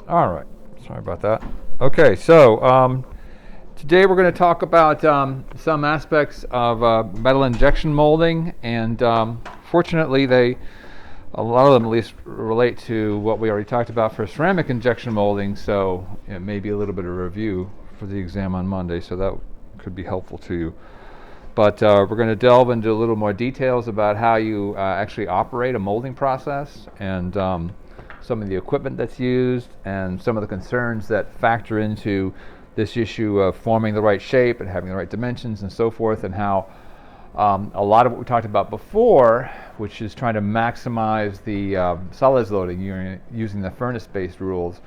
All right. Sorry about that. Okay, so today we're going to talk about some aspects of metal injection molding, and fortunately, a lot of them at least relate to what we already talked about for ceramic injection molding. So it may be a little bit of a review for the exam on Monday, so that could be helpful to you. But we're going to delve into a little more details about how you actually operate a molding process, and some of the equipment that's used, and some of the concerns that factor into this issue of forming the right shape and having the right dimensions and so forth, and how a lot of what we talked about before, which is trying to maximize the solids loading using the furnace-based rules,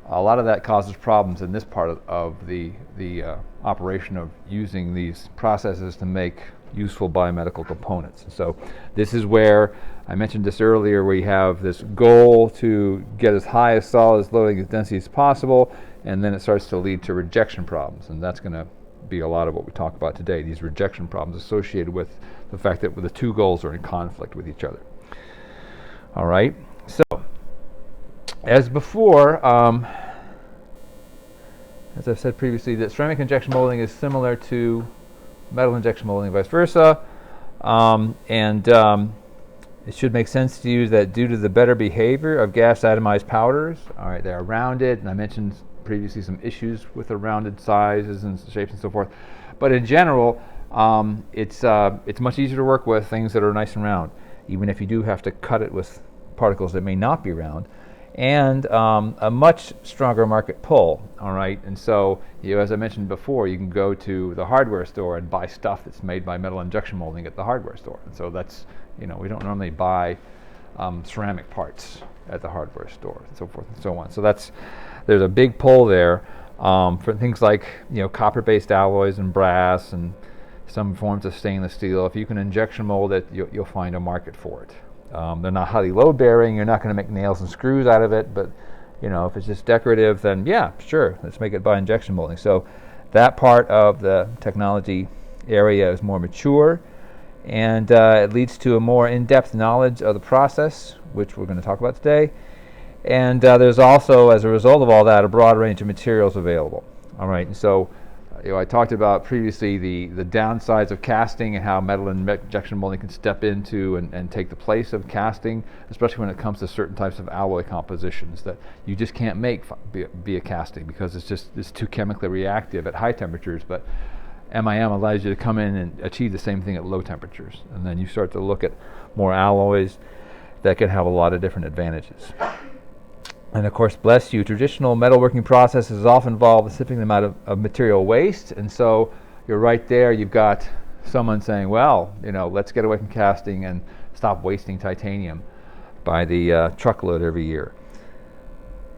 a lot of that causes problems in this part of the operation of using these processes to make useful biomedical components. So this is where I mentioned this earlier. We have this goal to get as high as solids loading density as possible, and then it starts to lead to rejection problems, and that's going to be a lot of what we talk about today, these rejection problems associated with the fact that the two goals are in conflict with each other. All right, so as before, as I've said previously, that ceramic injection molding is similar to metal injection molding and vice versa, it should make sense to you that due to the better behavior of gas atomized powders, all right, they're rounded, and I mentioned previously some issues with the rounded sizes and shapes and so forth, but in general, it's much easier to work with things that are nice and round, even if you do have to cut it with particles that may not be round, and a much stronger market pull. All right, and so as I mentioned before, you can go to the hardware store and buy stuff that's made by metal injection molding at the hardware store, and so that's, we don't normally buy ceramic parts at the hardware store and so forth and so on. So there's a big pull there for things like copper-based alloys and brass and some forms of stainless steel. If you can injection mold it, you'll find a market for it. They're not highly load-bearing. You're not going to make nails and screws out of it, but if it's just decorative, then yeah, sure, let's make it by injection molding. So that part of the technology area is more mature, and it leads to a more in-depth knowledge of the process, which we're going to talk about today. And there's also, as a result of all that, a broad range of materials available. All right, and so I talked about previously the downsides of casting and how metal injection molding can step into and take the place of casting, especially when it comes to certain types of alloy compositions that you just can't make via casting because it's too chemically reactive at high temperatures. But MIM allows you to come in and achieve the same thing at low temperatures, and then you start to look at more alloys that can have a lot of different advantages. And of course, bless you, traditional metalworking processes often involve a significant amount of material waste, and so you're right there. You've got someone saying, well, let's get away from casting and stop wasting titanium by the truckload every year.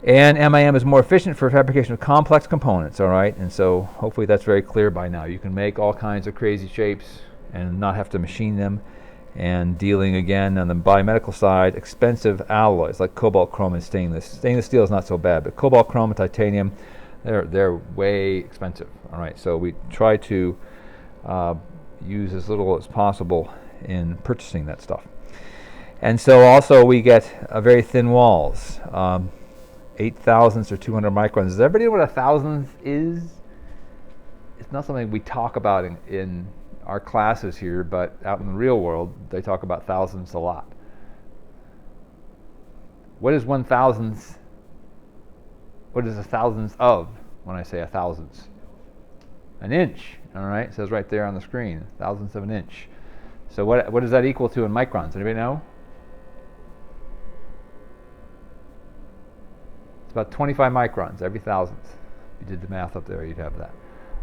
And MIM is more efficient for fabrication of complex components, all right? And so hopefully that's very clear by now. You can make all kinds of crazy shapes and not have to machine them. And dealing again on the biomedical side, expensive alloys like cobalt, chrome, and stainless. Stainless steel is not so bad, but cobalt, chrome, and titanium, they're way expensive. All right, so we try to use as little as possible in purchasing that stuff. And so also we get very thin walls, 8 thousandths or 200 microns. Does everybody know what a thousandth is? It's not something we talk about in our classes here, but out in the real world, they talk about thousandths a lot. What is 1/1000th? What is a thousandth of when I say a thousandth? An inch, all right? It says right there on the screen, thousandths of an inch. So what does that equal to in microns? Anybody know? It's about 25 microns every thousandth. If you did the math up there, you'd have that.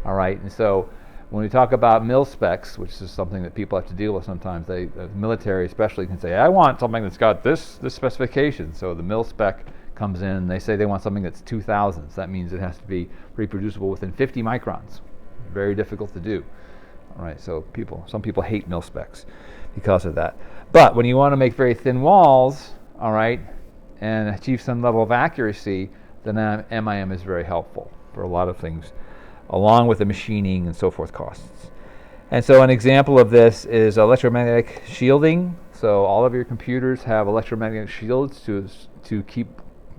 All right, and so when we talk about mil specs, which is something that people have to deal with sometimes, the military especially can say, I want something that's got this specification. So the mil spec comes in, they say they want something that's 2 thousandths. That means it has to be reproducible within 50 microns. Very difficult to do. All right, so some people hate mil specs because of that. But when you want to make very thin walls, all right, and achieve some level of accuracy, then MIM is very helpful for a lot of things, along with the machining and so forth costs. And so an example of this is electromagnetic shielding. So all of your computers have electromagnetic shields to keep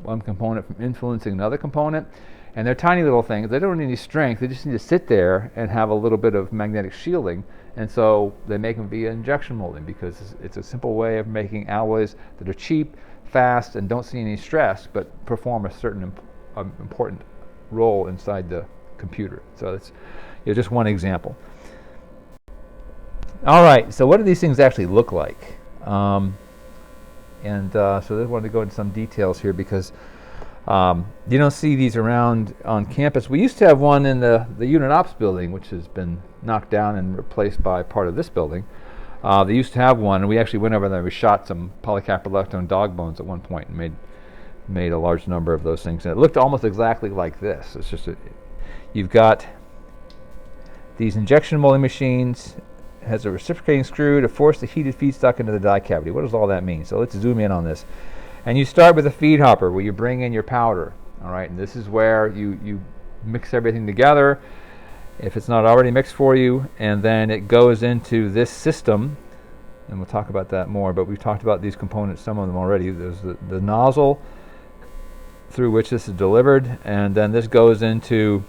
one component from influencing another component. And they're tiny little things. They don't need any strength. They just need to sit there and have a little bit of magnetic shielding. And so they make them via injection molding because it's a simple way of making alloys that are cheap, fast, and don't see any stress, but perform a certain important role inside the computer. So that's just one example. All right, so what do these things actually look like? So I wanted to go into some details here because you don't see these around on campus. We used to have one in the unit ops building, which has been knocked down and replaced by part of this building. They used to have one, and we actually went over there and we shot some polycaprolactone dog bones at one point and made a large number of those things. And it looked almost exactly like this. It's just you've got these injection molding machines. It has a reciprocating screw to force the heated feedstock into the die cavity. What does all that mean? So let's zoom in on this. And you start with a feed hopper where you bring in your powder, all right? And this is where you mix everything together, if it's not already mixed for you, and then it goes into this system, and we'll talk about that more, but we've talked about these components, some of them already. There's the nozzle through which this is delivered, and then this goes into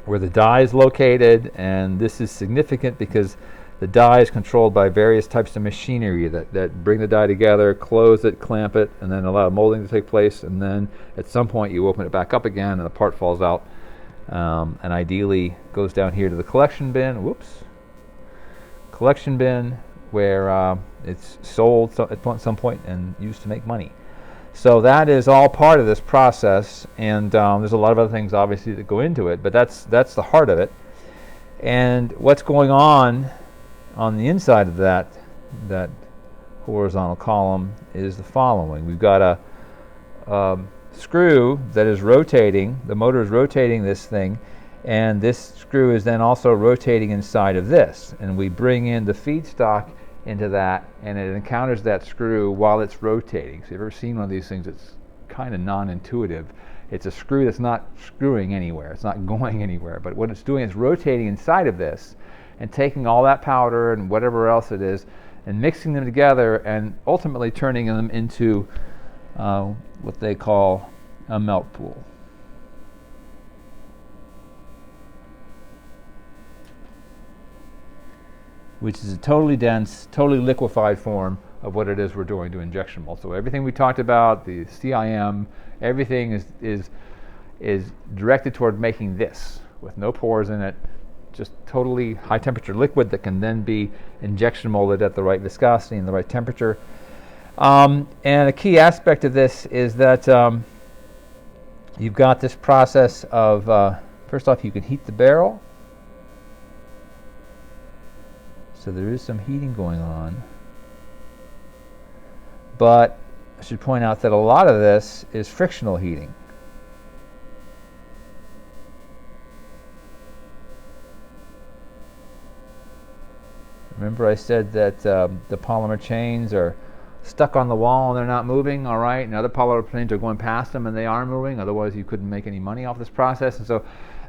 where the die is located, and this is significant because the die is controlled by various types of machinery that bring the die together, close it, clamp it, and then allow molding to take place. And then at some point you open it back up again and the part falls out. And ideally goes down here to the collection bin. Collection bin where it's sold at some point and used to make money. So that is all part of this process. And there's a lot of other things obviously that go into it, but that's the heart of it. And what's going on the inside of that horizontal column is the following. We've got a screw that is rotating. The motor is rotating this thing, and this screw is then also rotating inside of this. And we bring in the feedstock into that, and it encounters that screw while it's rotating. So if you've ever seen one of these things, it's kind of non-intuitive. It's a screw that's not screwing anywhere. It's not going anywhere. But what it's doing is rotating inside of this and taking all that powder and whatever else it is and mixing them together and ultimately turning them into what they call a melt pool. Which is a totally dense, totally liquefied form of what it is we're doing to injection mold. So everything we talked about, the CIM, everything is directed toward making this with no pores in it, just totally high temperature liquid that can then be injection molded at the right viscosity and the right temperature. And a key aspect of this is that you've got this process of, first off, you can heat the barrel. So there is some heating going on. But I should point out that a lot of this is frictional heating. Remember I said that the polymer chains are stuck on the wall and they're not moving, all right? And other polymer chains are going past them and they are moving, otherwise you couldn't make any money off this process. And so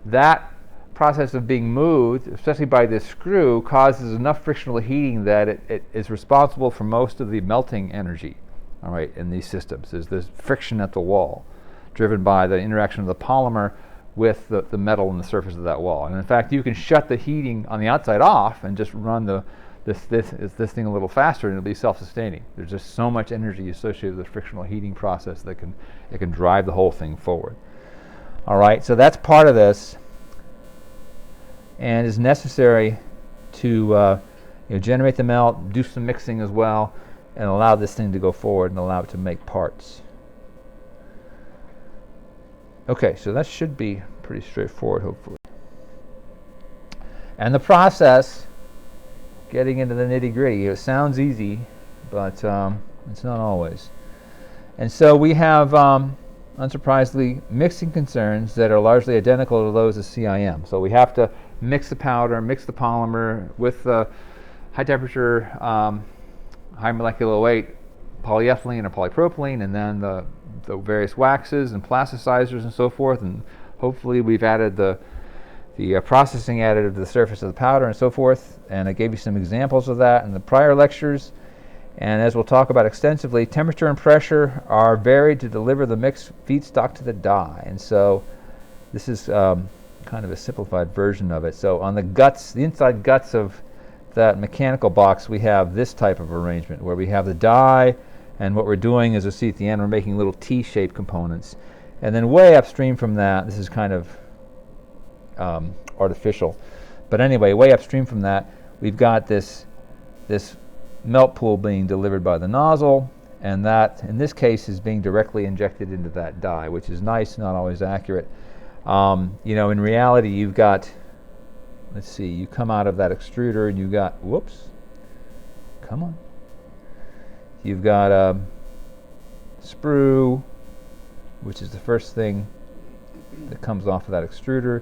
that process of being moved, especially by this screw, causes enough frictional heating that it is responsible for most of the melting energy, all right, in these systems. There's this friction at the wall driven by the interaction of the polymer with the metal on the surface of that wall. And in fact, you can shut the heating on the outside off and just run this thing a little faster and it'll be self-sustaining. There's just so much energy associated with the frictional heating process that it can drive the whole thing forward. All right, so that's part of this and is necessary to generate the melt, do some mixing as well, and allow this thing to go forward and allow it to make parts. Okay, so that should be pretty straightforward, hopefully. And the process, getting into the nitty-gritty, it sounds easy, but it's not always. And so we have, unsurprisingly, mixing concerns that are largely identical to those of CIM. So we have to mix the powder, mix the polymer with the high temperature, high molecular weight polyethylene or polypropylene, and then the various waxes and plasticizers and so forth, and hopefully we've added the processing additive to the surface of the powder and so forth, and I gave you some examples of that in the prior lectures. And as we'll talk about extensively, temperature and pressure are varied to deliver the mixed feedstock to the die. And so this is kind of a simplified version of it. So on the guts, the inside guts of that mechanical box, we have this type of arrangement where we have the die, and what we're doing is, you'll see at the end, we're making little T-shaped components. And then way upstream from that, this is kind of artificial, but anyway, way upstream from that, we've got this melt pool being delivered by the nozzle, and that, in this case, is being directly injected into that die, which is nice, not always accurate. You know, in reality, you've got, let's see, you come out of that extruder and you've got, whoops, come on. You've got a sprue, which is the first thing that comes off of that extruder,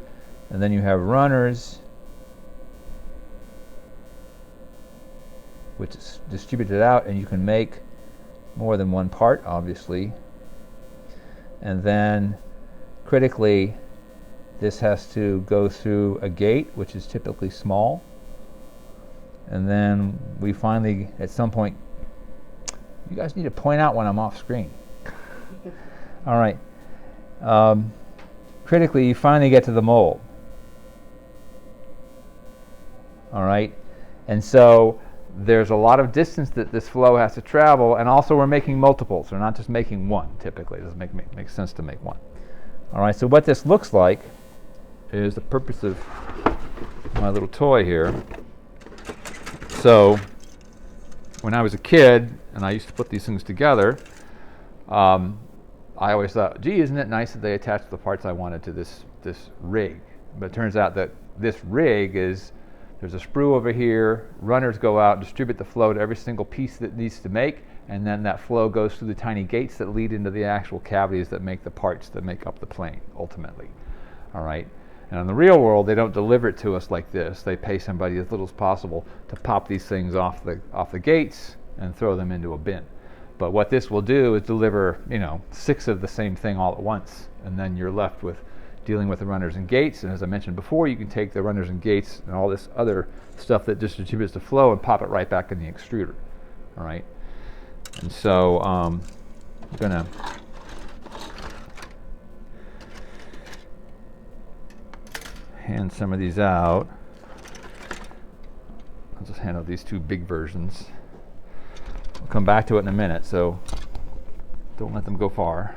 and then you have runners, which is distributed out, and you can make more than one part, obviously. And then, critically, this has to go through a gate, which is typically small. And then we finally, at some point, you guys need to point out when I'm off screen. All right. Critically, you finally get to the mold. All right. And so there's a lot of distance that this flow has to travel, and also we're making multiples. We're not just making one, typically. It doesn't make sense to make one. All right, so what this looks like is the purpose of my little toy here. So when I was a kid and I used to put these things together, I always thought, gee, isn't it nice that they attached the parts I wanted to this rig? But it turns out that this rig is, there's a sprue over here, runners go out, distribute the flow to every single piece that it needs to make, and then that flow goes through the tiny gates that lead into the actual cavities that make the parts that make up the plane, ultimately. All right? And in the real world, they don't deliver it to us like this. They pay somebody as little as possible to pop these things off the gates and throw them into a bin. But what this will do is deliver, 6 of the same thing all at once, and then you're left with dealing with the runners and gates. And as I mentioned before, you can take the runners and gates and all this other stuff that distributes the flow and pop it right back in the extruder. All right. And so I'm going to hand some of these out. I'll just hand out these 2 big versions. I'll come back to it in a minute, so don't let them go far.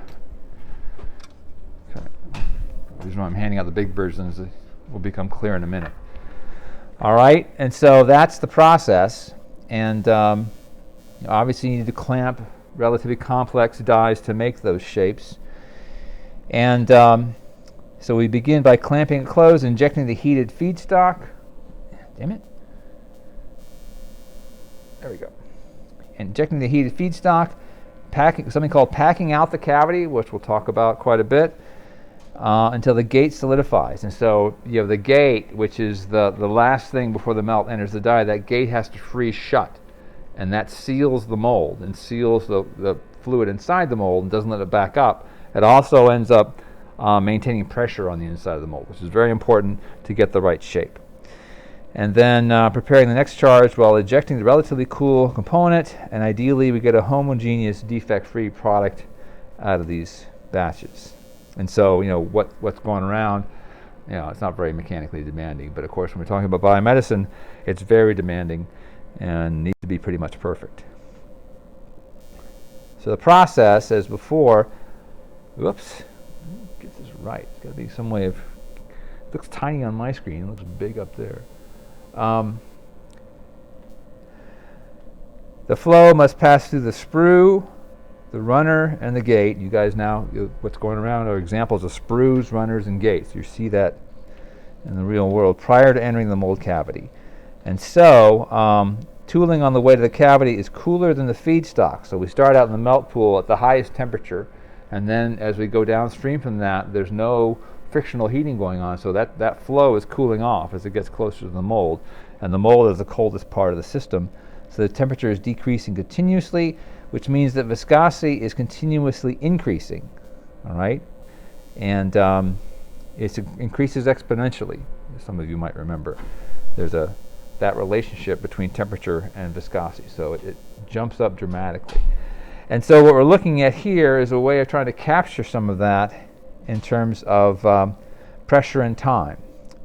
Okay. The reason why I'm handing out the big versions will become clear in a minute. All right, and so that's the process. And obviously you need to clamp relatively complex dies to make those shapes. And so we begin by clamping it closed, injecting the heated feedstock. Damn it. There we go. Injecting the heated feedstock, something called packing out the cavity, which we'll talk about quite a bit, until the gate solidifies. And so you have the gate, which is the last thing before the melt enters the die. That gate has to freeze shut, and that seals the mold and seals the fluid inside the mold and doesn't let it back up. It also ends up maintaining pressure on the inside of the mold, which is very important to get the right shape. And then preparing the next charge while ejecting the relatively cool component, and ideally we get a homogeneous defect-free product out of these batches. And so what's going around, it's not very mechanically demanding, but of course when we're talking about biomedicine, it's very demanding and needs to be pretty much perfect. So the process, as before, whoops, get this right. It's got to be some way of, it looks tiny on my screen, it looks big up there. The flow must pass through the sprue, the runner, and the gate. You guys now, what's going around are examples of sprues, runners, and gates. You see that in the real world prior to entering the mold cavity. And so tooling on the way to the cavity is cooler than the feedstock. So we start out in the melt pool at the highest temperature, and then as we go downstream from that, there's no frictional heating going on, so that flow is cooling off as it gets closer to the mold, and the mold is the coldest part of the system, so the temperature is decreasing continuously, which means that viscosity is continuously increasing. All right, and it increases exponentially, as some of you might remember. There's a that relationship between temperature and viscosity. So it jumps up dramatically. And so what we're looking at here is a way of trying to capture some of that in terms of pressure and time.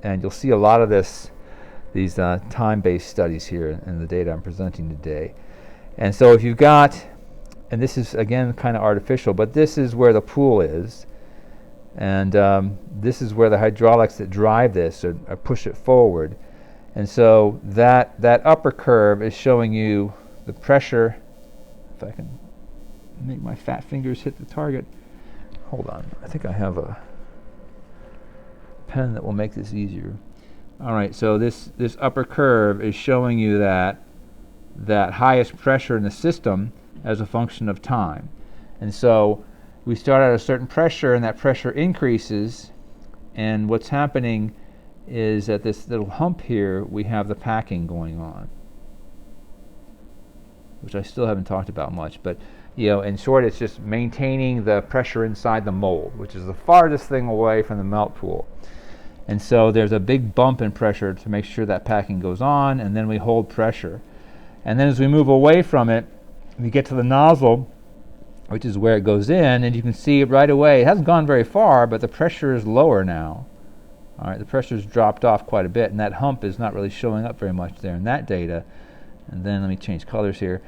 And you'll see a lot of these time-based studies here in the data I'm presenting today. And so if you've got, and this is again kind of artificial, but this is where the pool is, and this is where the hydraulics that drive this or push it forward. And so that upper curve is showing you the pressure. If I can make my fat fingers hit the target. Hold on, I think I have a pen that will make this easier. All right, so this upper curve is showing you that highest pressure in the system as a function of time. And so we start at a certain pressure, and that pressure increases, and what's happening is at this little hump here, we have the packing going on, which I still haven't talked about much. But in short, it's just maintaining the pressure inside the mold, which is the farthest thing away from the melt pool. And so there's a big bump in pressure to make sure that packing goes on, and then we hold pressure. And then as we move away from it, we get to the nozzle, which is where it goes in, and you can see right away, it hasn't gone very far, but the pressure is lower now. All right, the pressure's dropped off quite a bit, and that hump is not really showing up very much there in that data. And then let me change colors here.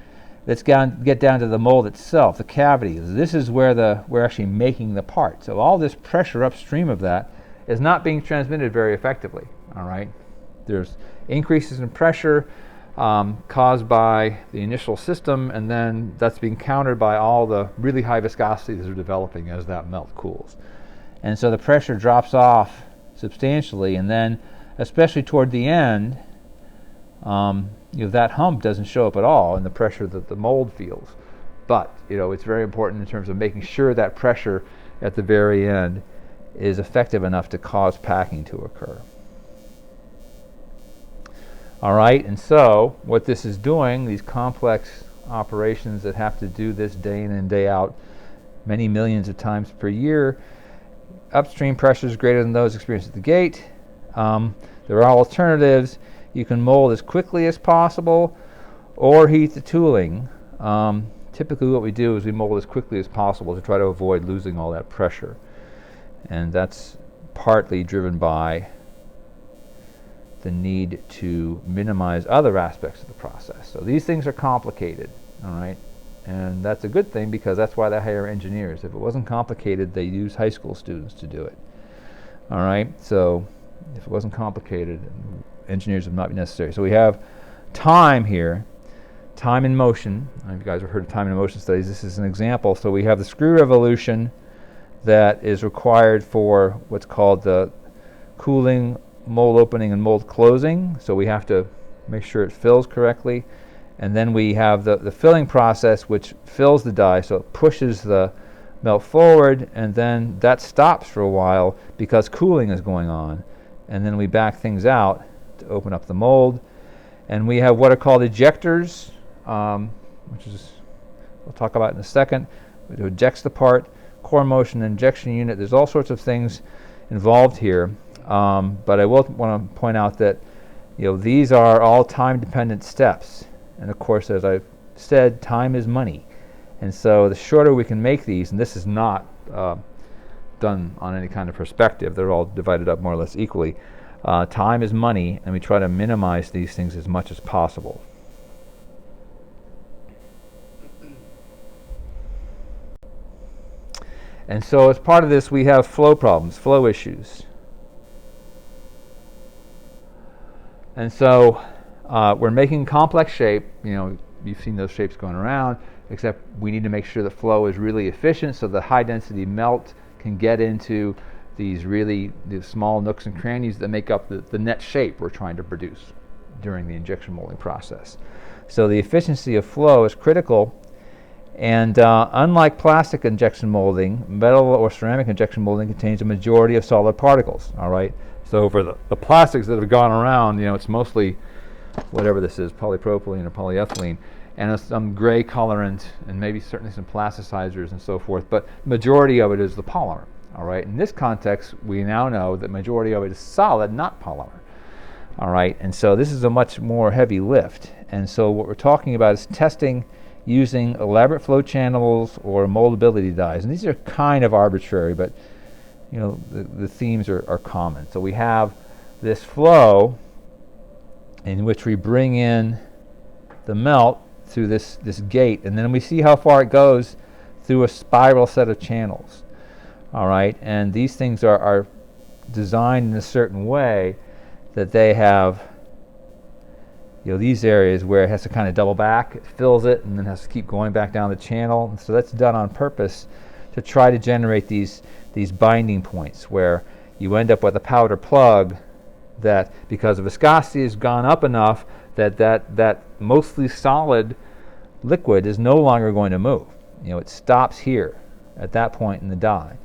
Let's get down to the mold itself, the cavity. This is where we're actually making the part. So all this pressure upstream of that is not being transmitted very effectively. All right, there's increases in pressure caused by the initial system, and then that's being countered by all the really high viscosities that are developing as that melt cools. And so the pressure drops off substantially, and then especially toward the end, that hump doesn't show up at all in the pressure that the mold feels. But it's very important in terms of making sure that pressure at the very end is effective enough to cause packing to occur. All right, and so what this is doing, these complex operations that have to do this day in and day out many millions of times per year, upstream pressures greater than those experienced at the gate. There are alternatives. You can mold as quickly as possible or heat the tooling. Typically what we do is we mold as quickly as possible to try to avoid losing all that pressure. And that's partly driven by the need to minimize other aspects of the process. So these things are complicated, all right? And that's a good thing, because that's why they hire engineers. If it wasn't complicated, they use high school students to do it. All right, so if it wasn't complicated, engineers would not be necessary. So we have time here, time in motion. I don't know if you guys have heard of time in motion studies. This is an example. So we have the screw revolution that is required for what's called the cooling, mold opening, and mold closing. So we have to make sure it fills correctly. And then we have the filling process, which fills the die, so it pushes the melt forward, and then that stops for a while because cooling is going on. And then we back things out to open up the mold. And we have what are called ejectors, which is, we'll talk about in a second. It ejects the part, core motion, injection unit. There's all sorts of things involved here. But I will want to point out that these are all time-dependent steps. And of course, as I've said, time is money. And so the shorter we can make these, and this is not done on any kind of perspective, they're all divided up more or less equally. Time is money, and we try to minimize these things as much as possible. And so as part of this, we have flow problems, flow issues. And so we're making complex shape. You've seen those shapes going around, except we need to make sure the flow is really efficient so the high density melt can get into these small nooks and crannies that make up the net shape we're trying to produce during the injection molding process. So the efficiency of flow is critical. And unlike plastic injection molding, metal or ceramic injection molding contains a majority of solid particles. All right. So for the plastics that have gone around, it's mostly whatever this is, polypropylene or polyethylene, and some gray colorant, and maybe certainly some plasticizers and so forth. But the majority of it is the polymer. All right. In this context, we now know that majority of it is solid, not polymer. All right, and so this is a much more heavy lift. And so what we're talking about is testing using elaborate flow channels or moldability dies. And these are kind of arbitrary, but you know, the themes are common. So we have this flow in which we bring in the melt through this gate, and then we see how far it goes through a spiral set of channels. All right, and these things are designed in a certain way that they have, you know, these areas where it has to kind of double back, it fills it, and then has to keep going back down the channel. And so that's done on purpose to try to generate these binding points where you end up with a powder plug that, because the viscosity has gone up enough, that mostly solid liquid is no longer going to move. You know, it stops here at that point in the die.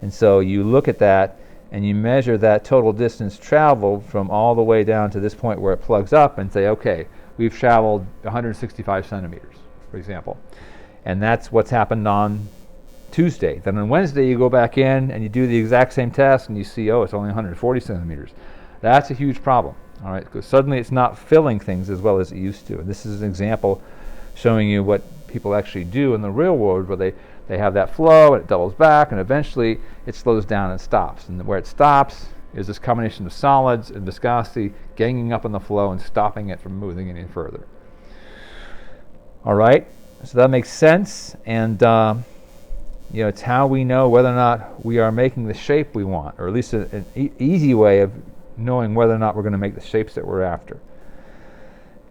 And so you look at that and you measure that total distance traveled from all the way down to this point where it plugs up and say, okay, we've traveled 165 centimeters, for example. And that's what's happened on Tuesday. Then on Wednesday you go back in and you do the exact same test and you see, oh, it's only 140 centimeters. That's a huge problem, all right, because suddenly it's not filling things as well as it used to. And this is an example showing you what people actually do in the real world, where they have that flow and it doubles back and eventually it slows down and stops. And where it stops is this combination of solids and viscosity ganging up on the flow and stopping it from moving any further. All right, so that makes sense, and you know, it's how we know whether or not we are making the shape we want, or at least an easy way of knowing whether or not we're going to make the shapes that we're after.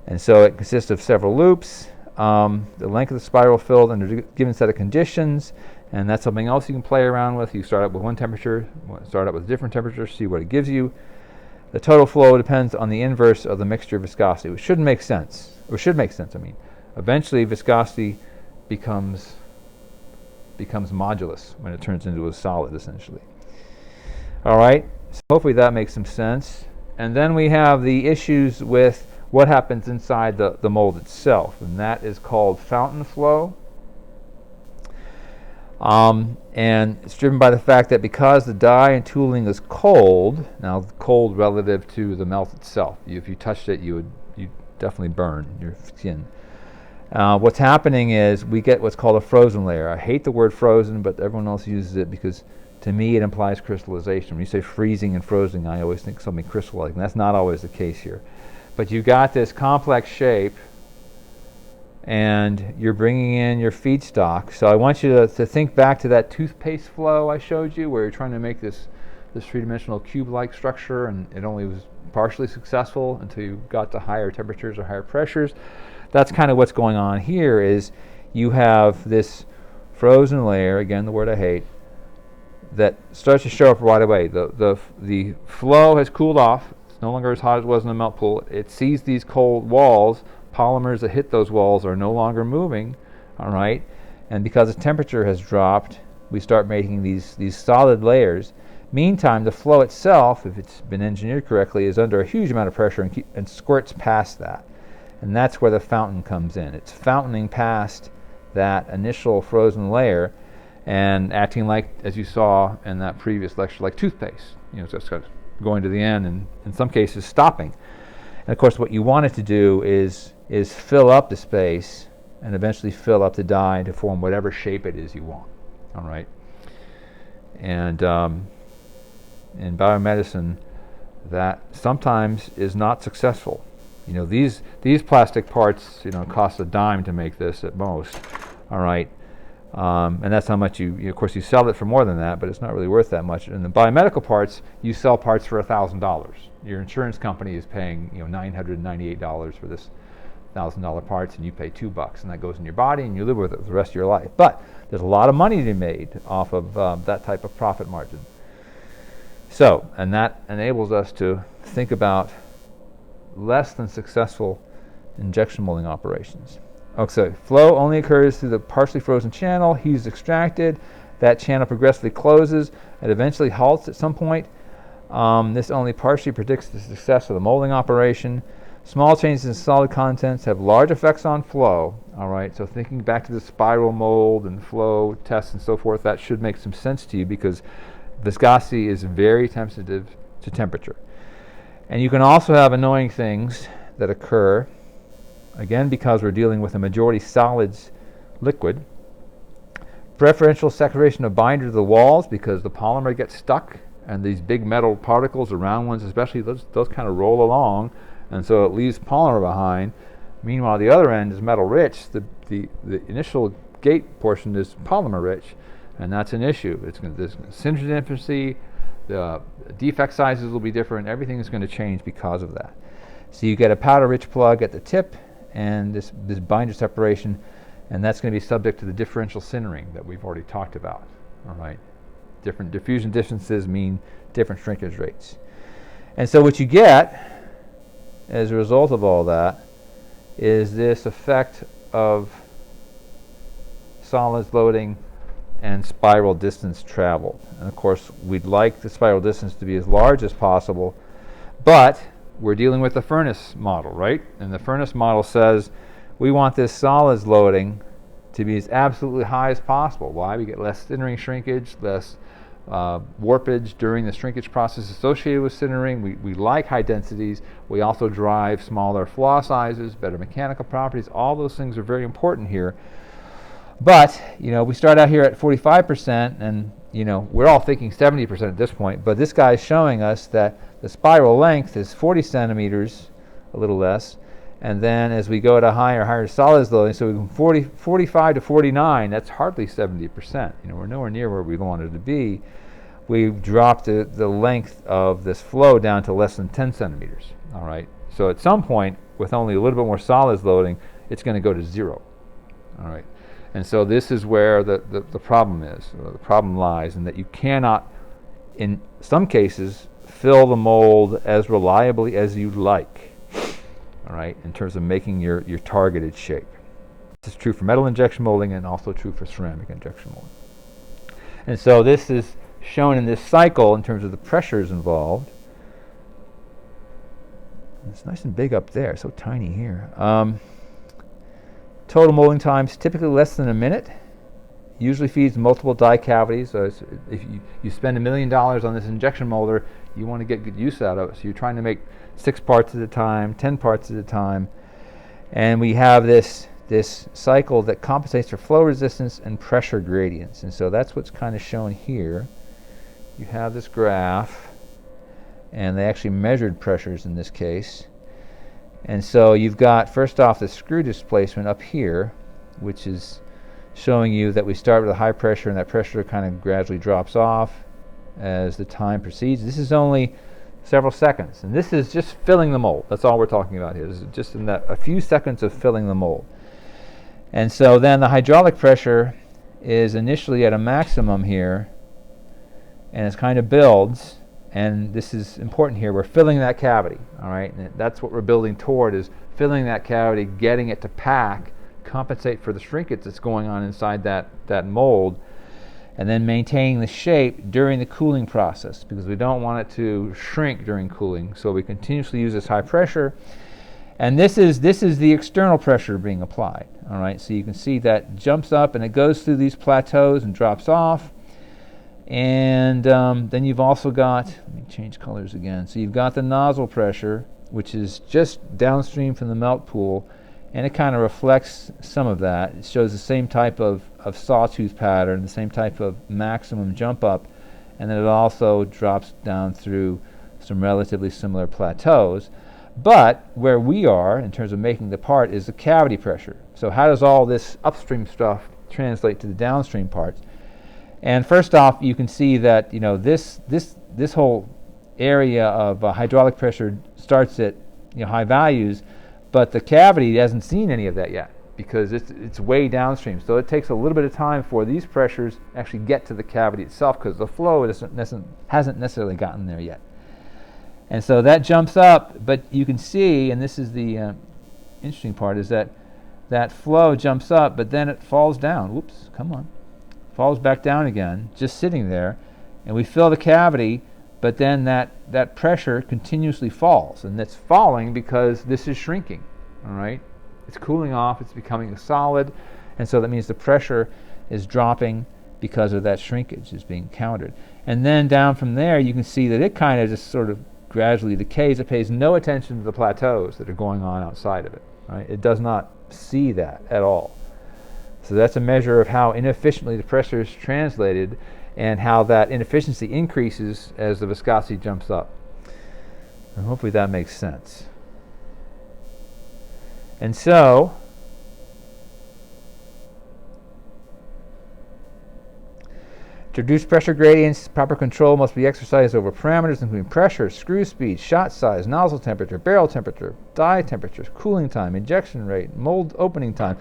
And so it consists of several loops, the length of the spiral filled under a given set of conditions, and that's something else you can play around with. You start out with one temperature, start out with a different temperature, see what it gives you. The total flow depends on the inverse of the mixture viscosity, which should make sense. I mean, eventually viscosity becomes modulus when it turns into a solid, essentially. All right, so hopefully that makes some sense. And then we have the issues with what happens inside the mold itself, and that is called fountain flow. And it's driven by the fact that because the die and tooling is cold, now cold relative to the melt itself, if you touched it, you definitely burn your skin. What's happening is we get what's called a frozen layer. I hate the word frozen, but everyone else uses it because to me it implies crystallization. When you say freezing and frozen, I always think something crystallizing. That's not always the case here. But you've got this complex shape and you're bringing in your feedstock. So I want you to think back to that toothpaste flow I showed you, where you're trying to make this three-dimensional cube-like structure, and it only was partially successful until you got to higher temperatures or higher pressures. That's kind of what's going on here. Is you have this frozen layer, again the word I hate, that starts to show up right away. The flow has cooled off. It's no longer as hot as it was in the melt pool. It sees these cold walls. Polymers that hit those walls are no longer moving, all right? And because the temperature has dropped, we start making these solid layers. Meantime, the flow itself, if it's been engineered correctly, is under a huge amount of pressure and squirts past that. And that's where the fountain comes in. It's fountaining past that initial frozen layer and acting like, as you saw in that previous lecture, like toothpaste. You know, just kind of going to the end and in some cases stopping. And of course what you want it to do is fill up the space and eventually fill up the die to form whatever shape it is you want. All right. And in biomedicine, that sometimes is not successful. You know, these plastic parts, you know, cost a dime to make this at most. All right. And that's how much of course you sell it for more than that, but it's not really worth that much. And the biomedical parts, you sell parts for $1,000. Your insurance company is paying $998 for this $1,000 parts, and you pay $2, and that goes in your body, and you live with it for the rest of your life. But there's a lot of money to be made off of that type of profit margin. So, and that enables us to think about less than successful injection molding operations. Okay, flow only occurs through the partially frozen channel. Heat is extracted. That channel progressively closes and eventually halts at some point. This only partially predicts the success of the molding operation. Small changes in solid contents have large effects on flow. All right, so thinking back to the spiral mold and flow tests and so forth, that should make some sense to you because viscosity is very sensitive to temperature. And you can also have annoying things that occur, again because we're dealing with a majority solids liquid. Preferential separation of binder to the walls because the polymer gets stuck, and these big metal particles, the round ones especially, those kind of roll along, and so it leaves polymer behind. Meanwhile, the other end is metal rich. The initial gate portion is polymer rich, and that's an issue. It's going to synergy infancy, the defect sizes will be different, everything is going to change because of that. So you get a powder rich plug at the tip and this binder separation, and that's going to be subject to the differential sintering that we've already talked about. All right, different diffusion distances mean different shrinkage rates. And so what you get as a result of all that is this effect of solids loading and spiral distance traveled. And of course, we'd like the spiral distance to be as large as possible, but we're dealing with the furnace model, right? And the furnace model says we want this solids loading to be as absolutely high as possible. Why? We get less sintering shrinkage, less warpage during the shrinkage process associated with sintering. We like high densities. We also drive smaller flaw sizes, better mechanical properties. All those things are very important here. But, we start out here at 45%, and, we're all thinking 70% at this point, but this guy's showing us that the spiral length is 40 centimeters, a little less, and then as we go to higher solids loading, so we go 45 to 49, that's hardly 70%. We're nowhere near where we wanted to be. We've dropped the length of this flow down to less than 10 centimeters, all right? So at some point, with only a little bit more solids loading, it's going to go to 0, all right? And so this is where the problem is. The problem lies in that you cannot, in some cases, fill the mold as reliably as you'd like, all right, in terms of making your targeted shape. This is true for metal injection molding and also true for ceramic injection molding. And so this is shown in this cycle in terms of the pressures involved. It's nice and big up there, so tiny here. Total molding times typically less than a minute. Usually feeds multiple die cavities. So if you spend $1 million on this injection molder, you want to get good use out of it. So you're trying to make 6 parts at a time, 10 parts at a time. And we have this cycle that compensates for flow resistance and pressure gradients. And so that's what's kind of shown here. You have this graph, and they actually measured pressures in this case. And so you've got, first off, the screw displacement up here, which is showing you that we start with a high pressure, and that pressure kind of gradually drops off as the time proceeds. This is only several seconds, and this is just filling the mold. That's all we're talking about here. This is just in that a few seconds of filling the mold. And so then the hydraulic pressure is initially at a maximum here, and it kind of builds. And this is important here. We're filling that cavity, all right? And that's what we're building toward, is filling that cavity, getting it to pack, compensate for the shrinkage that's going on inside that mold, and then maintaining the shape during the cooling process, because we don't want it to shrink during cooling. So we continuously use this high pressure. And this is the external pressure being applied, all right? So you can see that jumps up and it goes through these plateaus and drops off. And then you've also got, let me change colors again. So you've got the nozzle pressure, which is just downstream from the melt pool, and it kind of reflects some of that. It shows the same type of sawtooth pattern, the same type of maximum jump up, and then it also drops down through some relatively similar plateaus. But where we are, in terms of making the part, is the cavity pressure. So how does all this upstream stuff translate to the downstream parts? And first off, you can see that this whole area of hydraulic pressure starts at high values, but the cavity hasn't seen any of that yet because it's way downstream. So it takes a little bit of time for these pressures actually get to the cavity itself, because the flow hasn't necessarily gotten there yet. And so that jumps up, but you can see, and this is the interesting part, is that flow jumps up, but then it falls down. Whoops, come on. Falls back down again, just sitting there, and we fill the cavity, but then that pressure continuously falls, and it's falling because this is shrinking, all right? It's cooling off, it's becoming a solid, and so that means the pressure is dropping because of that shrinkage is being countered. And then down from there, you can see that it kind of just sort of gradually decays. It pays no attention to the plateaus that are going on outside of it. Right? It does not see that at all. So that's a measure of how inefficiently the pressure is translated and how that inefficiency increases as the viscosity jumps up. And hopefully that makes sense. And so, to reduce pressure gradients, proper control must be exercised over parameters including pressure, screw speed, shot size, nozzle temperature, barrel temperature, die temperatures, cooling time, injection rate, mold opening time.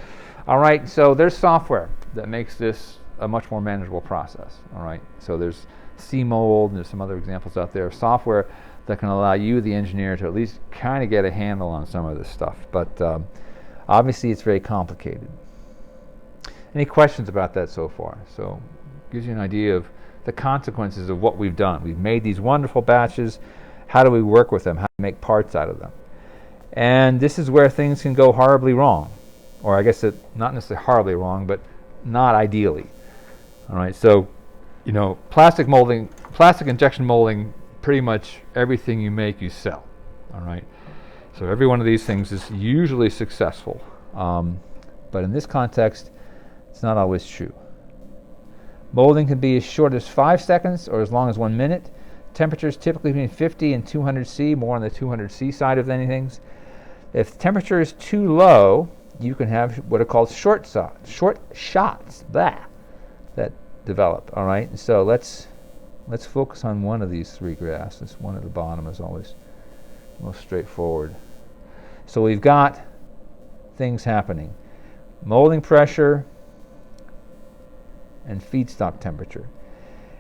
All right, so there's software that makes this a much more manageable process. All right, so there's C-Mold, and there's some other examples out there of software that can allow you, the engineer, to at least kind of get a handle on some of this stuff. But obviously, it's very complicated. Any questions about that so far? So, gives you an idea of the consequences of what we've done. We've made these wonderful batches. How do we work with them? How do we make parts out of them? And this is where things can go horribly wrong. Or I guess not necessarily horribly wrong, but not ideally. All right, so, plastic injection molding, pretty much everything you make, you sell. All right, so every one of these things is usually successful. But in this context, it's not always true. Molding can be as short as 5 seconds or as long as 1 minute. Temperatures typically between 50 and 200 C, more on the 200 C side of anything. If the temperature is too low, you can have what are called short shots that develop. All right, so let's focus on one of these three graphs. This one at the bottom is always most straightforward. So we've got things happening: molding pressure and feedstock temperature.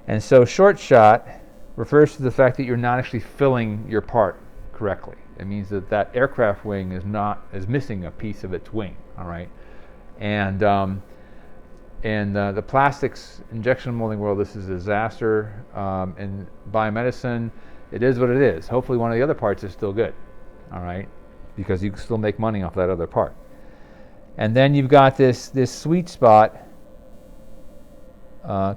And so short shot refers to the fact that you're not actually filling your part correctly. It means that aircraft wing is missing a piece of its wing. All right, and the plastics injection molding world, this is a disaster. In biomedicine, it is what it is. Hopefully, one of the other parts is still good. All right, because you can still make money off that other part. And then you've got this sweet spot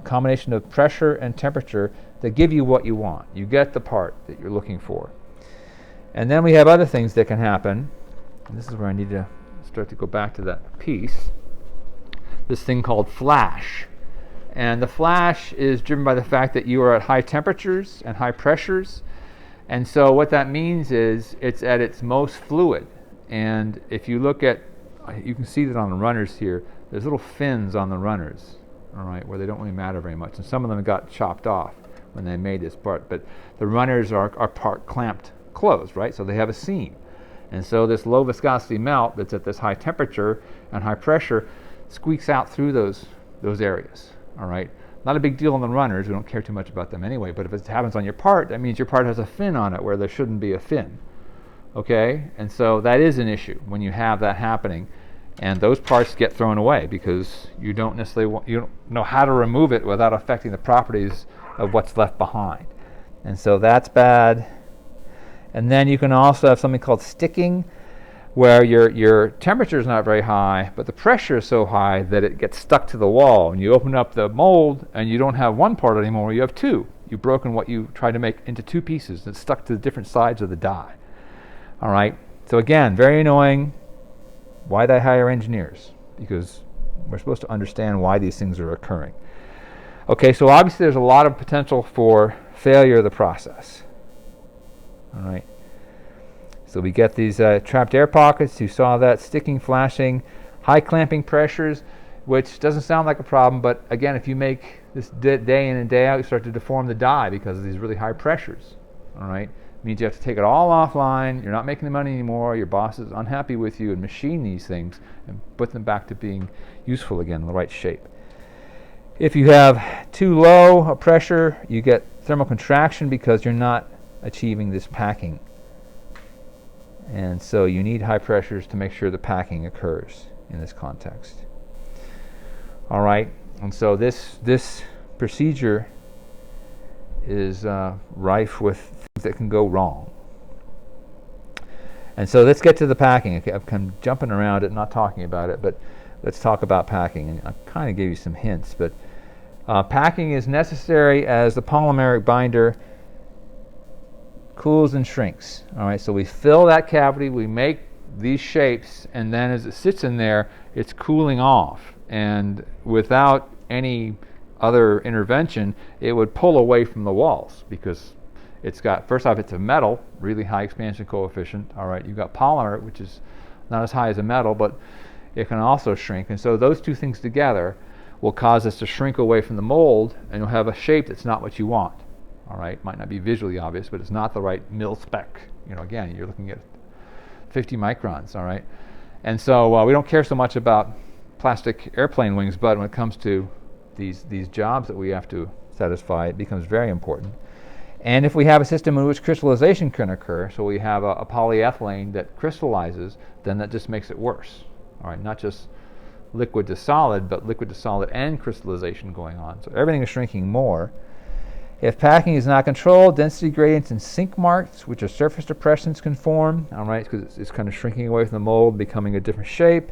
combination of pressure and temperature that give you what you want. You get the part that you're looking for. And then we have other things that can happen. And this is where I need to start to go back to that piece. This thing called flash. And the flash is driven by the fact that you are at high temperatures and high pressures. And so what that means is it's at its most fluid. And if you look at, you can see that on the runners here, there's little fins on the runners, all right, where they don't really matter very much. And some of them got chopped off when they made this part. But the runners are part clamped closed, right? So they have a seam. And so this low viscosity melt that's at this high temperature and high pressure squeaks out through those areas, all right? Not a big deal on the runners. We don't care too much about them anyway. But if it happens on your part, that means your part has a fin on it where there shouldn't be a fin, okay? And so that is an issue when you have that happening. And those parts get thrown away because you don't necessarily you don't know how to remove it without affecting the properties of what's left behind. And so that's bad. And then you can also have something called sticking, where your temperature is not very high, but the pressure is so high that it gets stuck to the wall. And you open up the mold, and you don't have one part anymore, you have two. You've broken what you tried to make into two pieces. It's stuck to the different sides of the die. All right? So again, very annoying. Why did I hire engineers? Because we're supposed to understand why these things are occurring. Okay, so obviously there's a lot of potential for failure of the process. All right. So we get these trapped air pockets. You saw that, sticking, flashing, high clamping pressures, which doesn't sound like a problem, but again, if you make this day in and day out, you start to deform the die because of these really high pressures. All right. It means you have to take it all offline. You're not making the money anymore. Your boss is unhappy with you, and machine these things and put them back to being useful again in the right shape. If you have too low a pressure, you get thermal contraction because you're not achieving this packing. And so you need high pressures to make sure the packing occurs in this context. All right, and so this procedure is rife with things that can go wrong. And so let's get to the packing. Okay, I'm jumping around it, not talking about it, but let's talk about packing. And I kind of gave you some hints, but packing is necessary as the polymeric binder cools and shrinks. All right, so we fill that cavity, we make these shapes, and then as it sits in there, it's cooling off. And without any other intervention, it would pull away from the walls because it's got, first off, it's a metal, really high expansion coefficient. All right, you've got polymer, which is not as high as a metal, but it can also shrink. And so those two things together will cause us to shrink away from the mold, and you'll have a shape that's not what you want. All right, might not be visually obvious, but it's not the right mill spec. Again, you're looking at 50 microns. All right, and so we don't care so much about plastic airplane wings, but when it comes to these jobs that we have to satisfy, it becomes very important. And if we have a system in which crystallization can occur, so we have a polyethylene that crystallizes, then that just makes it worse. All right, not just liquid to solid, but liquid to solid and crystallization going on. So everything is shrinking more. If packing is not controlled, density gradients and sink marks, which are surface depressions, can form. All right, because it's kind of shrinking away from the mold, becoming a different shape.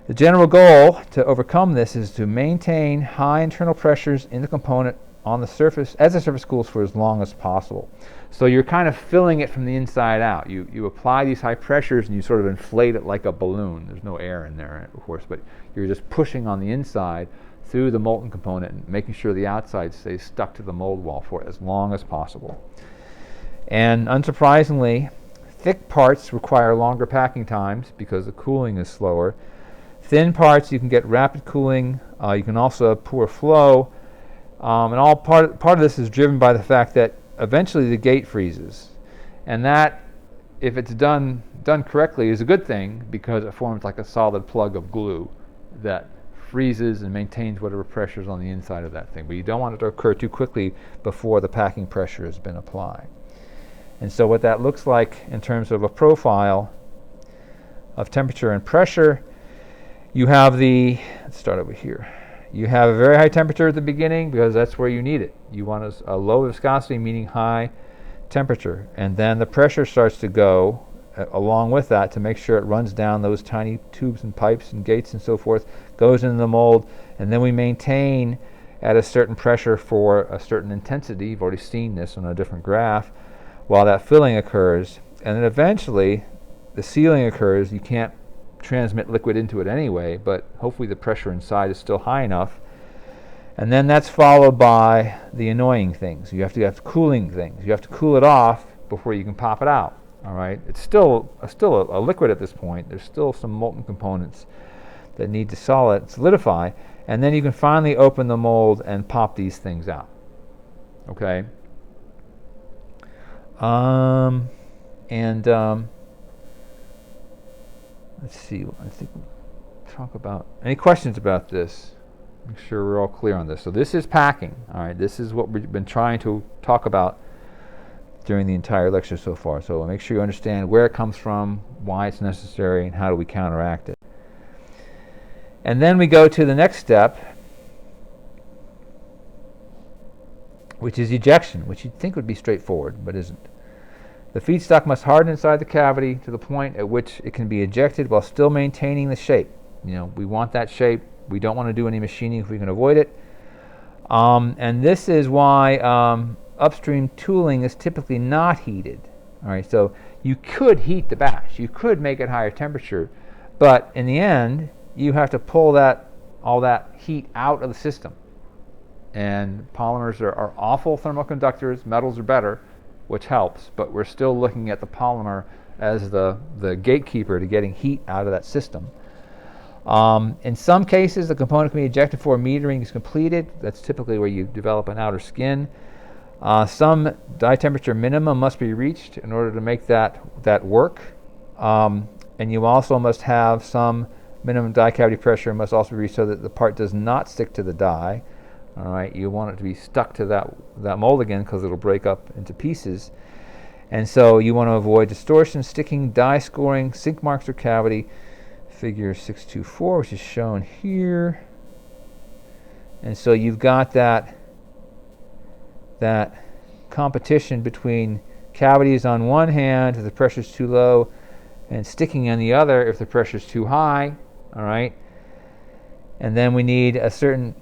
The general goal to overcome this is to maintain high internal pressures in the component on the surface as the surface cools for as long as possible. So you're kind of filling it from the inside out. You apply these high pressures and you sort of inflate it like a balloon. There's no air in there, of course, but you're just pushing on the inside through the molten component and making sure the outside stays stuck to the mold wall for as long as possible. And unsurprisingly, thick parts require longer packing times because the cooling is slower. Thin parts, you can get rapid cooling. You can also have poor flow. And all part of this is driven by the fact that eventually the gate freezes. And that, if it's done correctly, is a good thing because it forms like a solid plug of glue that freezes and maintains whatever pressure is on the inside of that thing. But you don't want it to occur too quickly before the packing pressure has been applied. And so what that looks like in terms of a profile of temperature and pressure, you have let's start over here. You have a very high temperature at the beginning because that's where you need it. You want a low viscosity, meaning high temperature. And then the pressure starts to go along with that to make sure it runs down those tiny tubes and pipes and gates and so forth, goes into the mold, and then we maintain at a certain pressure for a certain intensity. You've already seen this on a different graph while that filling occurs. And then eventually the sealing occurs. You can't transmit liquid into it anyway, but hopefully the pressure inside is still high enough. And then that's followed by the annoying things. You have to have cooling things. You have to cool it off before you can pop it out. All right, it's still a liquid at this point. There's still some molten components that need to solidify, and then you can finally open the mold and pop these things out. Okay. Let's see. I think we'll talk about any questions about this. Make sure we're all clear on this. So this is packing. All right, this is what we've been trying to talk about during the entire lecture so far. So make sure you understand where it comes from, why it's necessary, and how do we counteract it. And then we go to the next step, which is ejection, which you'd think would be straightforward, but isn't. The feedstock must harden inside the cavity to the point at which it can be ejected while still maintaining the shape. We want that shape. We don't want to do any machining if we can avoid it. And this is why upstream tooling is typically not heated. All right, so you could heat the batch. You could make it higher temperature, but in the end, you have to pull all that heat out of the system. And polymers are awful thermal conductors. Metals are better, which helps, but we're still looking at the polymer as the gatekeeper to getting heat out of that system. In some cases, the component can be ejected before metering is completed. That's typically where you develop an outer skin. Some die temperature minimum must be reached in order to make that work. And you also must have some minimum die cavity pressure must also be reached so that the part does not stick to the die. All right, you want it to be stuck to that mold again because it'll break up into pieces. And so you want to avoid distortion, sticking, die scoring, sink marks or cavity. Figure 624, which is shown here. And so you've got that competition between cavities on one hand if the pressure is too low, and sticking on the other if the pressure is too high. All right, and then we need a certain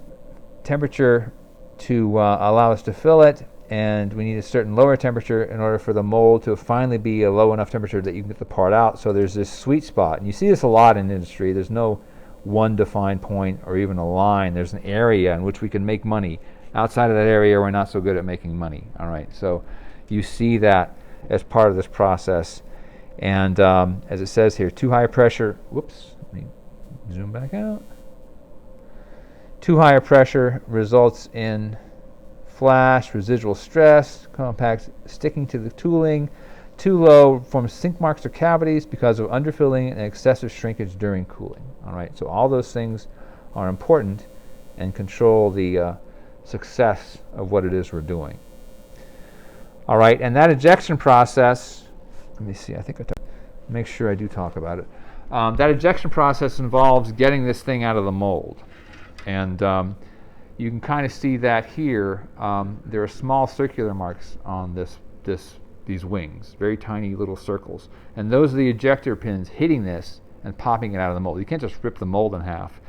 temperature to allow us to fill it, and we need a certain lower temperature in order for the mold to finally be a low enough temperature that you can get the part out. So there's this sweet spot, and you see this a lot in industry. There's no one defined point or even a line. There's an area in which we can make money. Outside of that area, we're not so good at making money. All right, so you see that as part of this process. And as it says here, too high pressure, whoops, let me zoom back out. Too high a pressure results in flash, residual stress, compacts sticking to the tooling. Too low forms sink marks or cavities because of underfilling and excessive shrinkage during cooling. All right, so all those things are important and control the success of what it is we're doing. All right, and that ejection process, let me see, I think make sure I do talk about it. That ejection process involves getting this thing out of the mold. And you can kind of see that here. There are small circular marks on these wings, very tiny little circles. And those are the ejector pins hitting this and popping it out of the mold. You can't just rip the mold in half,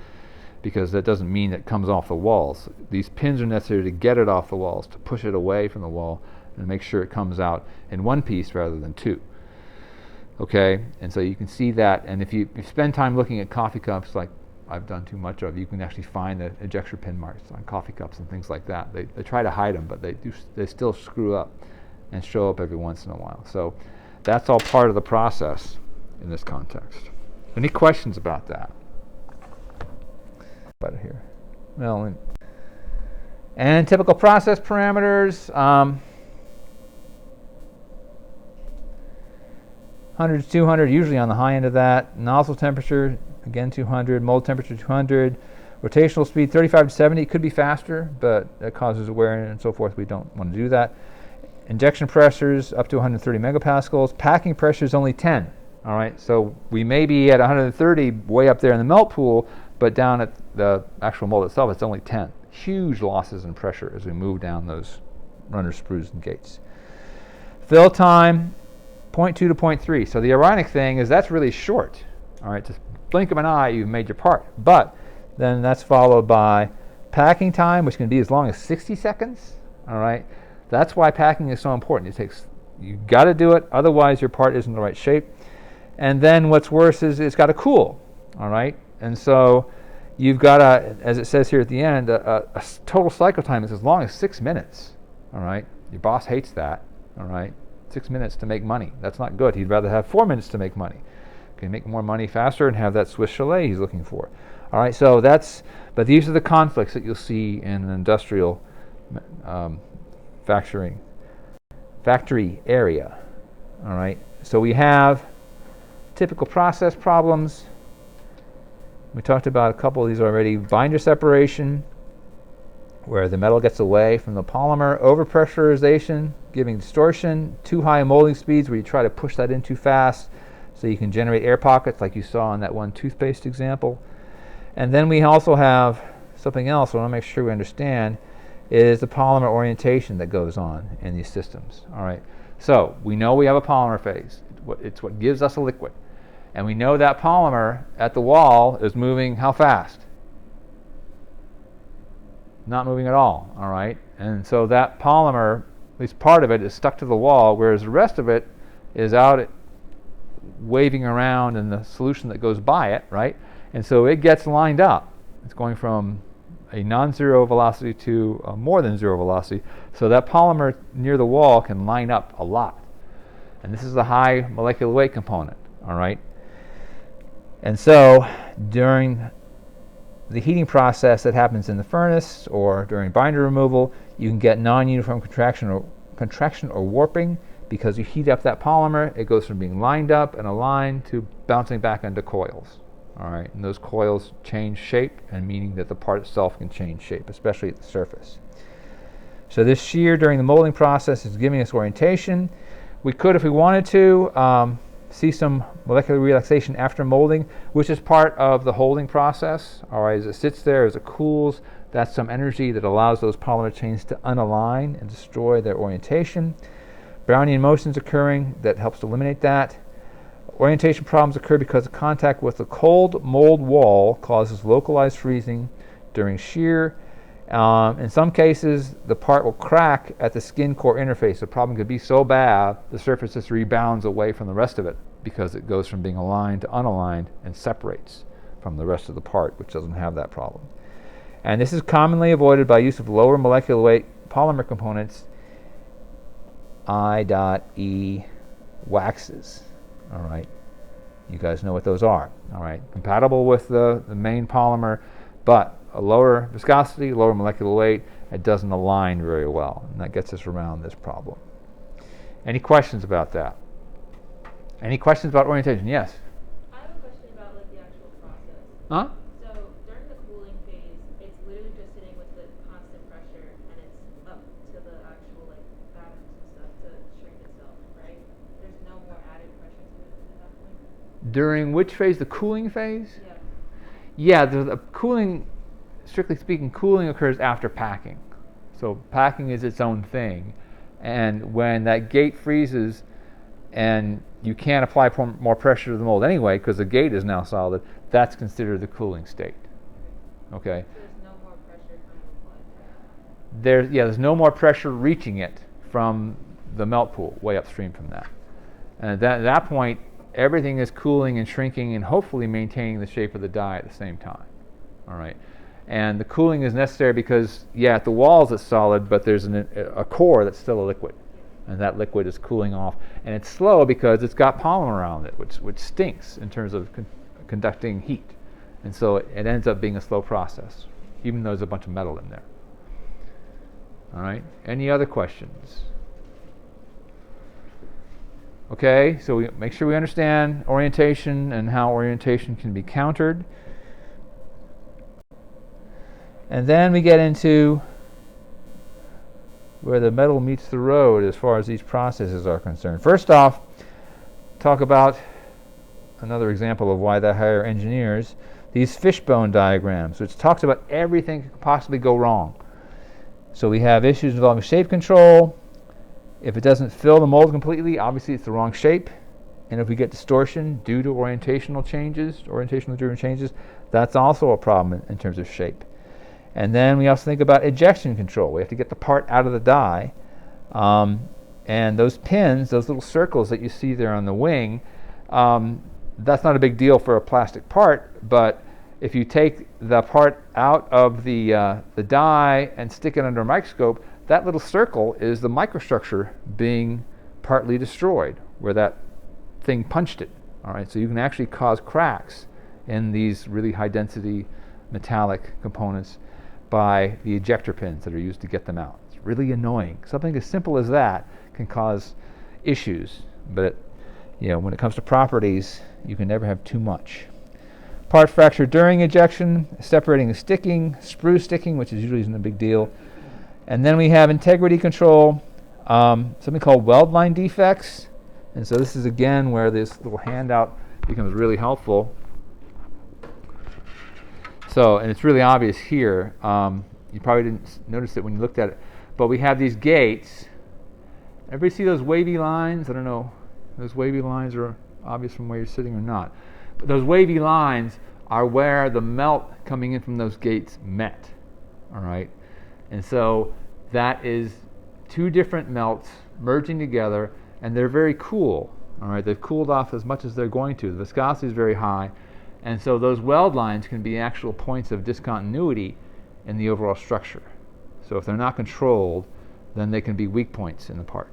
because that doesn't mean it comes off the walls. These pins are necessary to get it off the walls, to push it away from the wall, and make sure it comes out in one piece rather than two. Okay, and so you can see that, and if you spend time looking at coffee cups, like I've done too much of, you can actually find the ejector pin marks on coffee cups and things like that. They try to hide them, but they still screw up and show up every once in a while. So that's all part of the process in this context. Any questions about that? About it here. Well, and typical process parameters. 100 to 200, usually on the high end of that. Nozzle temperature, again 200. Mold temperature 200. Rotational speed 35 to 70. It could be faster, but that causes wear and so forth. We don't want to do that. Injection pressures up to 130 megapascals. Packing pressure is only 10. All right, so we may be at 130 way up there in the melt pool, but down at the actual mold itself, it's only 10. Huge losses in pressure as we move down those runner sprues and gates. Fill time, 0.2 to 0.3. So the ironic thing is that's really short. All right, just blink of an eye, you've made your part. But then that's followed by packing time, which can be as long as 60 seconds. All right, that's why packing is so important. You got to do it, otherwise your part isn't in the right shape. And then what's worse is it's got to cool. All right, and so you've got to, as it says here at the end, a total cycle time is as long as 6 minutes. All right, your boss hates that. All right, 6 minutes to make money. That's not good. He'd rather have 4 minutes to make money. Can make more money faster and have that Swiss chalet he's looking for. All right, so but these are the conflicts that you'll see in an industrial factory area. All right, so we have typical process problems. We talked about a couple of these already. Binder separation, where the metal gets away from the polymer. Overpressurization, giving distortion. Too high molding speeds, where you try to push that in too fast so you can generate air pockets like you saw in that one toothpaste example. And then we also have something else I want to make sure we understand, is the polymer orientation that goes on in these systems. All right, so we know we have a polymer phase. It's what gives us a liquid. And we know that polymer at the wall is moving how fast? Not moving at all, all right? And so that polymer, at least part of it, is stuck to the wall, whereas the rest of it is out waving around in the solution that goes by it, right? And so it gets lined up. It's going from a non-zero velocity to a more than zero velocity. So that polymer near the wall can line up a lot. And this is the high molecular weight component, all right? And so during the heating process that happens in the furnace or during binder removal, you can get non-uniform contraction or warping because you heat up that polymer. It goes from being lined up and aligned to bouncing back into coils. All right, and those coils change shape, and meaning that the part itself can change shape, especially at the surface. So this shear during the molding process is giving us orientation. We could, if we wanted to, see some molecular relaxation after molding, which is part of the holding process. All right, as it sits there, as it cools, that's some energy that allows those polymer chains to unalign and destroy their orientation. Brownian motions occurring that helps to eliminate that. Orientation problems occur because of contact with the cold mold wall causes localized freezing during shear, In some cases, the part will crack at the skin core interface. The problem could be so bad, the surface just rebounds away from the rest of it because it goes from being aligned to unaligned and separates from the rest of the part, which doesn't have that problem. And this is commonly avoided by use of lower molecular weight polymer components, I.E waxes. All right, you guys know what those are. All right, compatible with the main polymer, but a lower viscosity, lower molecular weight, it doesn't align very well, and that gets us around this problem. Any questions about that? Any questions about orientation? Yes? I have a question about like the actual process. Huh? So during the cooling phase, it's literally just sitting with the constant pressure, and it's up to the actual like atoms and stuff to shrink itself, right? There's no more added pressure to it at that point? During which phase? The cooling phase? Yeah. Yeah, the cooling, strictly speaking, cooling occurs after packing. So packing is its own thing. And when that gate freezes and you can't apply more pressure to the mold anyway because the gate is now solid, that's considered the cooling state. Okay? So there's no more pressure kind of applied. There's no more pressure reaching it from the melt pool way upstream from that. And at that point, everything is cooling and shrinking and hopefully maintaining the shape of the die at the same time. All right? And the cooling is necessary because, yeah, at the walls it's solid, but there's a core that's still a liquid. And that liquid is cooling off. And it's slow because it's got polymer around it, which stinks in terms of conducting heat. And so it ends up being a slow process, even though there's a bunch of metal in there. All right? Any other questions? Okay, so we make sure we understand orientation and how orientation can be countered. And then we get into where the metal meets the road as far as these processes are concerned. First off, talk about another example of why they hire engineers, these fishbone diagrams, which talks about everything that could possibly go wrong. So we have issues involving shape control. If it doesn't fill the mold completely, obviously it's the wrong shape. And if we get distortion due to orientational driven changes, that's also a problem in terms of shape. And then we also think about ejection control. We have to get the part out of the die. And those pins, those little circles that you see there on the wing, that's not a big deal for a plastic part, but if you take the part out of the die and stick it under a microscope, that little circle is the microstructure being partly destroyed, where that thing punched it. All right, so you can actually cause cracks in these really high density metallic components by the ejector pins that are used to get them out. It's really annoying. Something as simple as that can cause issues, but when it comes to properties, you can never have too much. Part fracture during ejection, separating and sticking, sprue sticking, which is usually isn't a big deal. And then we have integrity control, something called weld line defects. And so this is again where this little handout becomes really helpful. So, and it's really obvious here. You probably didn't notice it when you looked at it. But we have these gates. Everybody see those wavy lines? I don't know. Those wavy lines are obvious from where you're sitting or not. But those wavy lines are where the melt coming in from those gates met. All right? And so that is two different melts merging together, and they're very cool. All right? They've cooled off as much as they're going to. The viscosity is very high. And so those weld lines can be actual points of discontinuity in the overall structure. So if they're not controlled, then they can be weak points in the part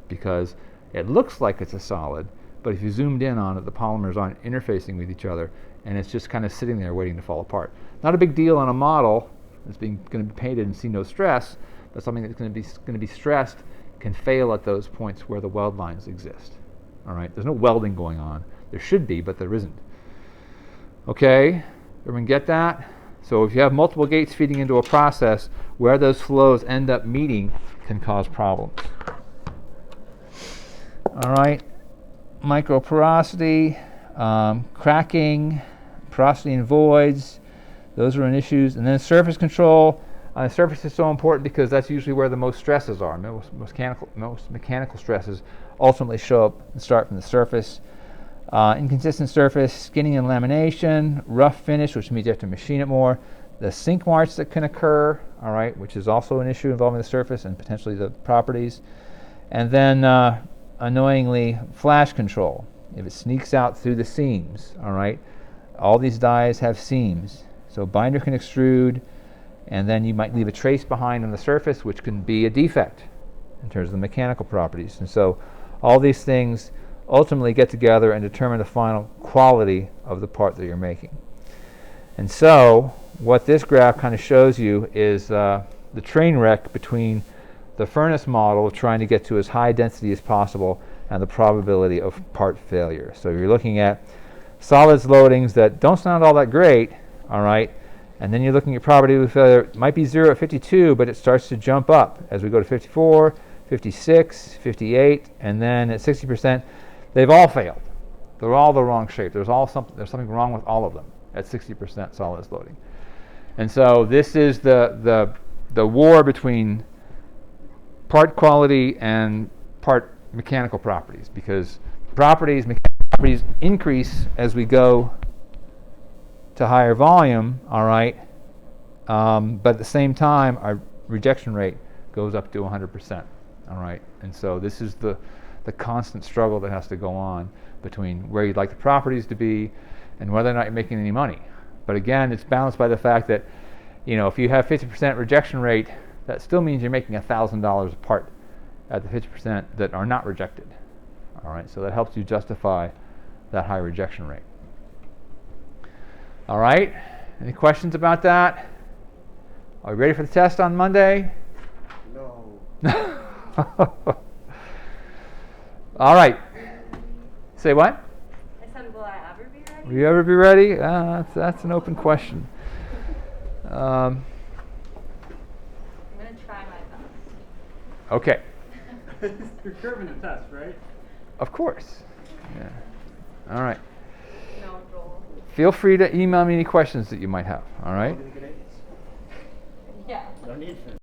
because it looks like it's a solid, but if you zoomed in on it, the polymers aren't interfacing with each other, and it's just kind of sitting there waiting to fall apart. Not a big deal on a model that's going to be painted and see no stress, but something that's going to be stressed can fail at those points where the weld lines exist. All right, there's no welding going on. There should be, but there isn't. Okay, everyone get that? So if you have multiple gates feeding into a process, where those flows end up meeting can cause problems. All right, microporosity, cracking, porosity and voids, those are an issues. And then surface control. Surface is so important because that's usually where the most stresses are. Most mechanical stresses ultimately show up and start from the surface. Inconsistent surface, skinning and lamination, rough finish, which means you have to machine it more. the sink marks that can occur, all right, which is also an issue involving the surface and potentially the properties. And then, annoyingly, flash control. If it sneaks out through the seams, all right, all these dies have seams. So binder can extrude, and then you might leave a trace behind on the surface, which can be a defect in terms of the mechanical properties. And so all these things ultimately get together and determine the final quality of the part that you're making. And so what this graph kind of shows you is the train wreck between the furnace model of trying to get to as high density as possible and the probability of part failure. So you're looking at solids loadings that don't sound all that great, all right, and then you're looking at probability of failure. It might be 0 at 52, but it starts to jump up as we go to 54, 56, 58, and then at 60%, they've all failed. They're all the wrong shape. There's something wrong with all of them at 60% solids loading. And so this is the war between part quality and part mechanical properties, because mechanical properties increase as we go to higher volume, all right, but at the same time our rejection rate goes up to 100%, all right. And so this is the constant struggle that has to go on between where you'd like the properties to be and whether or not you're making any money. But again, it's balanced by the fact that, you know, if you have 50% rejection rate, that still means you're making $1,000 a part at the 50% that are not rejected. All right, so that helps you justify that high rejection rate. All right, any questions about that? Are we ready for the test on Monday? No. All right. Say what? I said, will I ever be ready? Will you ever be ready? That's an open question. I'm going to try my best. Okay. You're curving a test, right? Of course. Yeah. All right. No roll. Feel free to email me any questions that you might have. All right. Gonna get A's. Yeah. No need for